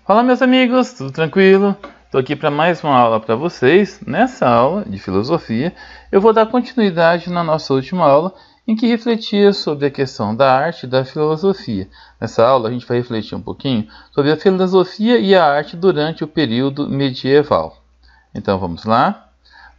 Fala, meus amigos, tudo tranquilo? Estou aqui para mais uma aula para vocês. Nessa aula de filosofia, eu vou dar continuidade na nossa última aula, em que refletia sobre a questão da arte e da filosofia. Nessa aula, a gente vai refletir um pouquinho sobre a filosofia e a arte durante o período medieval. Então, vamos lá?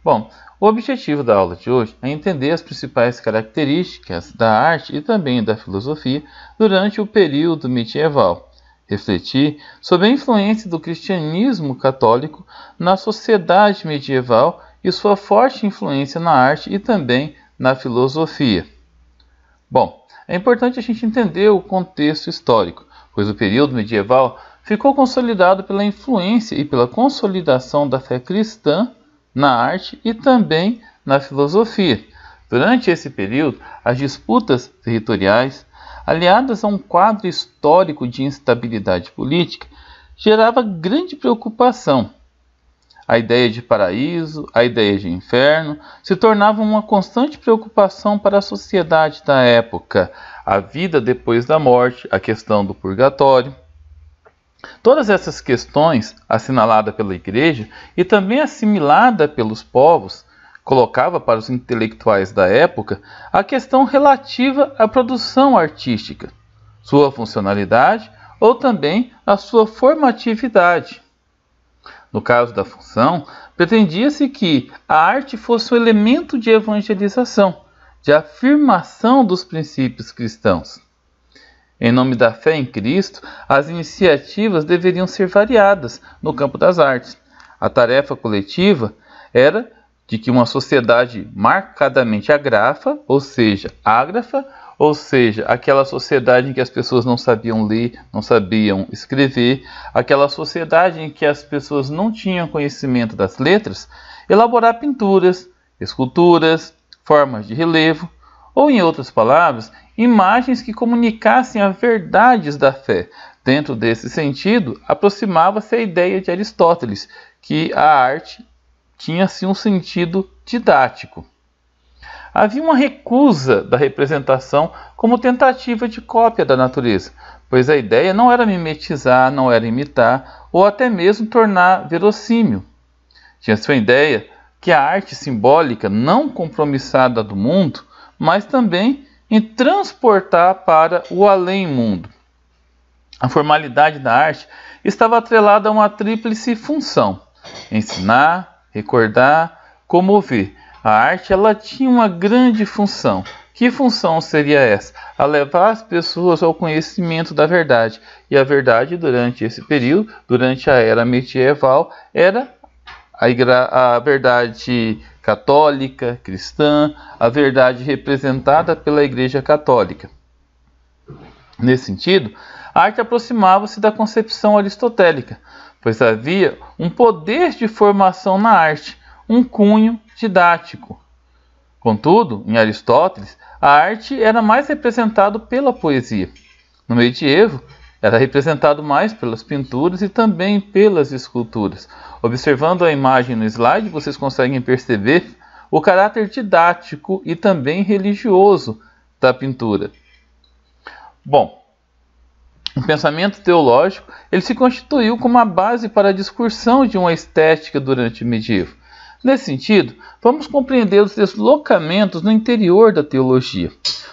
Bom, o objetivo da aula de hoje é entender as principais características da arte e também da filosofia durante o período medieval. Refletir sobre a influência do cristianismo católico na sociedade medieval e sua forte influência na arte e também na filosofia. Bom, é importante a gente entender o contexto histórico, pois o período medieval ficou consolidado pela influência e pela consolidação da fé cristã na arte e também na filosofia. Durante esse período, as disputas territoriais, aliadas a um quadro histórico de instabilidade política, gerava grande preocupação. A ideia de paraíso, a ideia de inferno, se tornavam uma constante preocupação para a sociedade da época. A vida depois da morte, a questão do purgatório. Todas essas questões, assinaladas pela Igreja e também assimilada pelos povos, colocava para os intelectuais da época a questão relativa à produção artística, sua funcionalidade ou também a sua formatividade. No caso da função, pretendia-se que a arte fosse um elemento de evangelização, de afirmação dos princípios cristãos. Em nome da fé em Cristo, as iniciativas deveriam ser variadas no campo das artes. A tarefa coletiva era de que uma sociedade marcadamente ágrafa, ou seja, aquela sociedade em que as pessoas não sabiam ler, não sabiam escrever, aquela sociedade em que as pessoas não tinham conhecimento das letras, elaborar pinturas, esculturas, formas de relevo, ou, em outras palavras, imagens que comunicassem as verdades da fé. Dentro desse sentido, aproximava-se a ideia de Aristóteles, que a arte tinha-se um sentido didático. Havia uma recusa da representação como tentativa de cópia da natureza, pois a ideia não era mimetizar, não era imitar, ou até mesmo tornar verossímil. Tinha-se uma ideia que a arte simbólica não compromissada do mundo, mas também em transportar para o além-mundo. A formalidade da arte estava atrelada a uma tríplice função: ensinar, recordar, comover. A arte ela tinha uma grande função. Que função seria essa? A levar as pessoas ao conhecimento da verdade. E a verdade durante esse período, durante a era medieval, era a verdade católica, cristã, a verdade representada pela Igreja Católica. Nesse sentido, a arte aproximava-se da concepção aristotélica, pois havia um poder de formação na arte, um cunho didático. Contudo, em Aristóteles, a arte era mais representada pela poesia. No medievo, era representado mais pelas pinturas e também pelas esculturas. Observando a imagem no slide, vocês conseguem perceber o caráter didático e também religioso da pintura. Bom, o pensamento teológico ele se constituiu como a base para a discussão de uma estética durante o medievo. Nesse sentido, vamos compreender os deslocamentos no interior da teologia.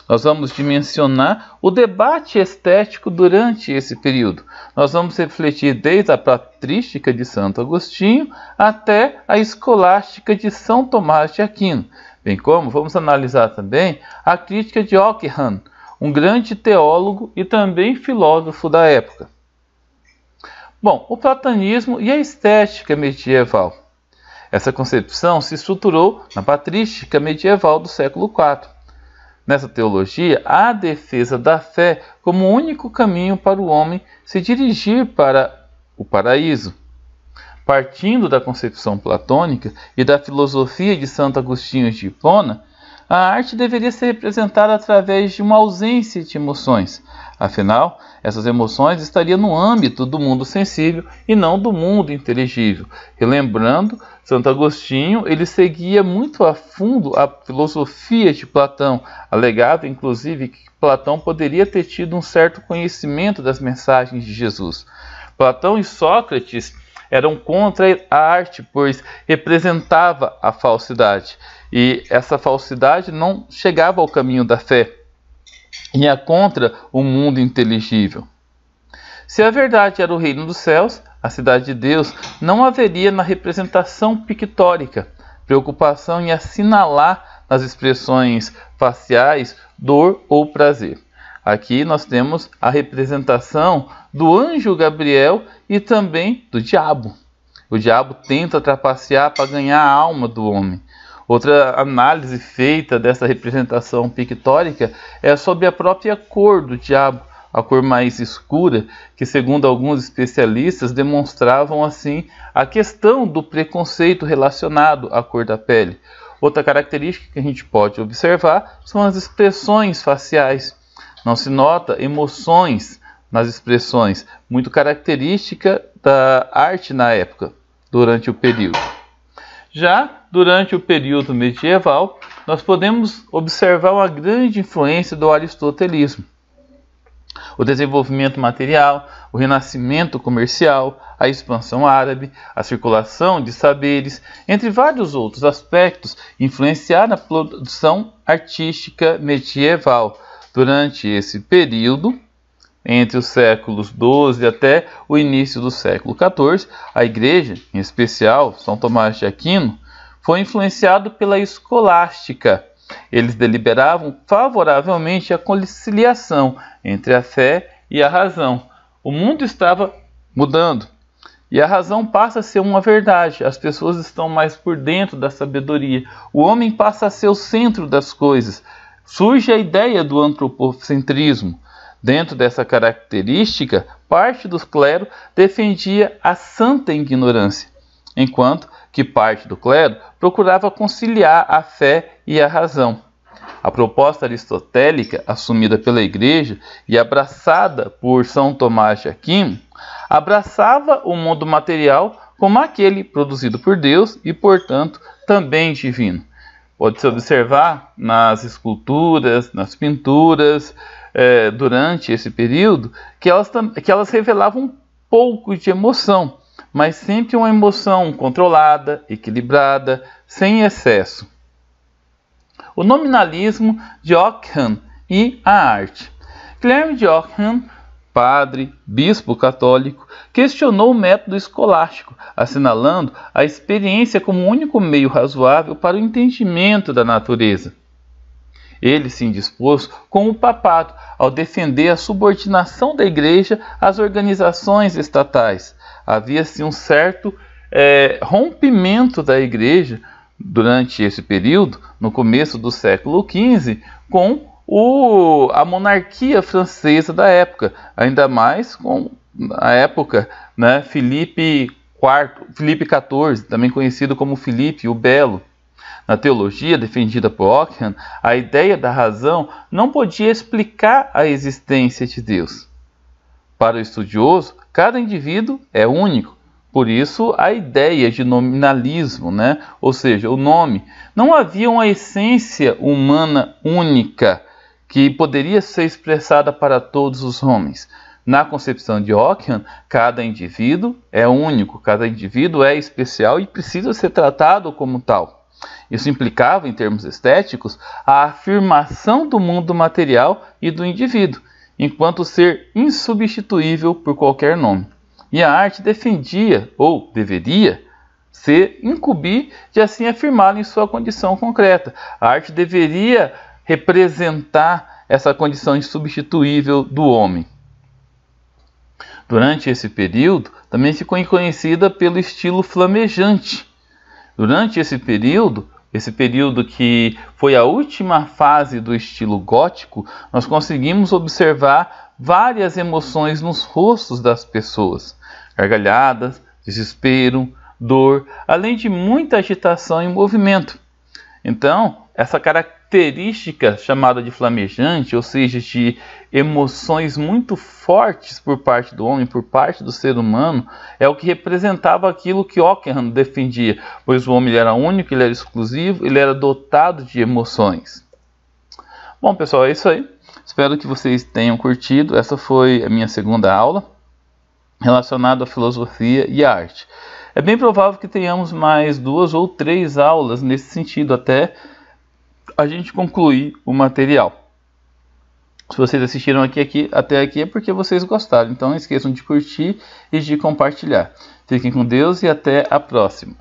Nós vamos dimensionar o debate estético durante esse período. Nós vamos refletir desde a patrística de Santo Agostinho até a escolástica de São Tomás de Aquino, bem como vamos analisar também a crítica de Ockham, um grande teólogo e também filósofo da época. Bom, o platonismo e a estética medieval. Essa concepção se estruturou na patrística medieval do século IV. Nessa teologia, há a defesa da fé como o único caminho para o homem se dirigir para o paraíso. Partindo da concepção platônica e da filosofia de Santo Agostinho de Hipona, a arte deveria ser representada através de uma ausência de emoções. Afinal, essas emoções estariam no âmbito do mundo sensível e não do mundo inteligível. Relembrando, Santo Agostinho ele seguia muito a fundo a filosofia de Platão. Alegava, inclusive, que Platão poderia ter tido um certo conhecimento das mensagens de Jesus. Platão e Sócrates eram contra a arte, pois representava a falsidade. E essa falsidade não chegava ao caminho da fé. Ia contra o mundo inteligível. Se a verdade era o reino dos céus, a cidade de Deus, não haveria na representação pictórica preocupação em assinalar nas expressões faciais dor ou prazer. Aqui nós temos a representação do anjo Gabriel e também do diabo. O diabo tenta trapacear para ganhar a alma do homem. Outra análise feita dessa representação pictórica é sobre a própria cor do diabo, a cor mais escura, que segundo alguns especialistas demonstravam assim a questão do preconceito relacionado à cor da pele. Outra característica que a gente pode observar são as expressões faciais. Não se nota emoções nas expressões, muito característica da arte na época, durante o período. Já durante o período medieval, nós podemos observar uma grande influência do aristotelismo. O desenvolvimento material, o renascimento comercial, a expansão árabe, a circulação de saberes, entre vários outros aspectos, influenciaram a produção artística medieval. Durante esse período, entre os séculos XII até o início do século XIV, a Igreja, em especial São Tomás de Aquino, foi influenciado pela escolástica. Eles deliberavam favoravelmente a conciliação entre a fé e a razão. O mundo estava mudando e a razão passa a ser uma verdade. As pessoas estão mais por dentro da sabedoria. O homem passa a ser o centro das coisas. Surge a ideia do antropocentrismo. Dentro dessa característica, parte do clero defendia a santa ignorância, enquanto que parte do clero procurava conciliar a fé e a razão. A proposta aristotélica, assumida pela Igreja e abraçada por São Tomás de Aquino, abraçava o mundo material como aquele produzido por Deus e, portanto, também divino. Pode-se observar nas esculturas, nas pinturas, durante esse período, que elas revelavam um pouco de emoção, mas sempre uma emoção controlada, equilibrada, sem excesso. O nominalismo de Ockham e a arte. Guilherme de Ockham, padre, bispo católico, questionou o método escolástico, assinalando a experiência como o único meio razoável para o entendimento da natureza. Ele se indispôs com o papado ao defender a subordinação da Igreja às organizações estatais. Havia-se um certo rompimento da Igreja durante esse período, no começo do século XV, com a monarquia francesa da época, ainda mais com a época, Filipe XIV, também conhecido como Filipe o Belo. Na teologia defendida por Ockham, a ideia da razão não podia explicar a existência de Deus. Para o estudioso, cada indivíduo é único. Por isso, a ideia de nominalismo, ou seja, o nome. Não havia uma essência humana única que poderia ser expressada para todos os homens. Na concepção de Ockham, cada indivíduo é único, cada indivíduo é especial e precisa ser tratado como tal. Isso implicava, em termos estéticos, a afirmação do mundo material e do indivíduo, enquanto ser insubstituível por qualquer nome. E a arte defendia, ou deveria, se incumbir de assim afirmá-lo em sua condição concreta. A arte deveria representar essa condição insubstituível do homem. Durante esse período, também ficou conhecida pelo estilo flamejante. Durante esse período que foi a última fase do estilo gótico, nós conseguimos observar várias emoções nos rostos das pessoas. Gargalhadas, desespero, dor, além de muita agitação e movimento. Então, essa característica chamada de flamejante, ou seja, de emoções muito fortes por parte do homem, por parte do ser humano, é o que representava aquilo que Ockham defendia, pois o homem era único, ele era exclusivo, ele era dotado de emoções. Bom, pessoal, é isso aí. Espero que vocês tenham curtido. Essa foi a minha segunda aula. relacionado à filosofia e à arte. É bem provável que tenhamos mais 2 ou 3 aulas nesse sentido até a gente concluir o material. Se vocês assistiram até aqui é porque vocês gostaram. Então não esqueçam de curtir e de compartilhar. Fiquem com Deus e até a próxima.